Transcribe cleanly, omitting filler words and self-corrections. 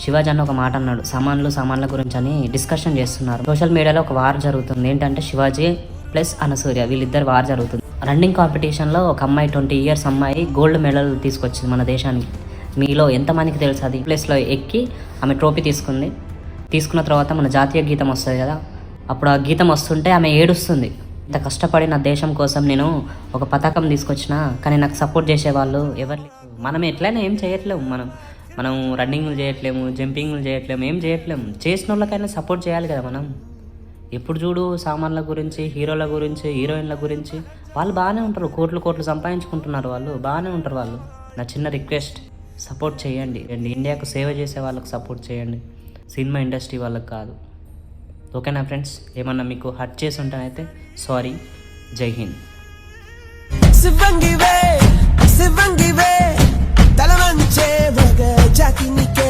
శివాజీ అన్న ఒక మాట అన్నాడు, సామాన్ల గురించి అని డిస్కషన్ చేస్తున్నారు. సోషల్ మీడియాలో ఒక వార్ జరుగుతుంది. ఏంటంటే శివాజీ ప్లస్ అనసూయ వీళ్ళిద్దరు వార్ జరుగుతుంది. రన్నింగ్ కాంపిటీషన్లో ఒక అమ్మాయి 20 years అమ్మాయి గోల్డ్ మెడల్ తీసుకొచ్చింది మన దేశానికి. మీలో ఎంతమందికి తెలుసు? అది ప్లేస్లో ఎక్కి ఆమె ట్రోఫీ తీసుకుంది. తీసుకున్న తర్వాత మన జాతీయ గీతం వస్తుంది కదా, అప్పుడు ఆ గీతం వస్తుంటే ఆమె ఏడుస్తుంది. ఇంత కష్టపడి నా దేశం కోసం నేను ఒక పథకం తీసుకొచ్చిన, కానీ నాకు సపోర్ట్ చేసేవాళ్ళు ఎవరు లేరు. మనం ఎట్లయినా ఏం చేయట్లేము. మనం రన్నింగ్లు చేయట్లేము, జంపింగ్లు చేయట్లేము, ఏం చేయట్లేము. చేసిన వాళ్ళకైనా సపోర్ట్ చేయాలి కదా మనం. ఎప్పుడు చూడు సామాన్ల గురించి, హీరోల గురించి, హీరోయిన్ల గురించి. వాళ్ళు బాగానే ఉంటారు, కోట్లు సంపాదించుకుంటున్నారు, వాళ్ళు బాగానే ఉంటారు. వాళ్ళు నా చిన్న రిక్వెస్ట్, సపోర్ట్ చేయండి. ఇండియాకు సేవ చేసే వాళ్ళకి సపోర్ట్ చేయండి, సినిమా ఇండస్ట్రీ వాళ్ళకి కాదు. ఓకేనా ఫ్రెండ్స్? ఏమన్నా మీకు హర్ట్ చేసి ఉంటానైతే సారీ. జై హింద్. శివంగివే తల వంచే జాకి నీకే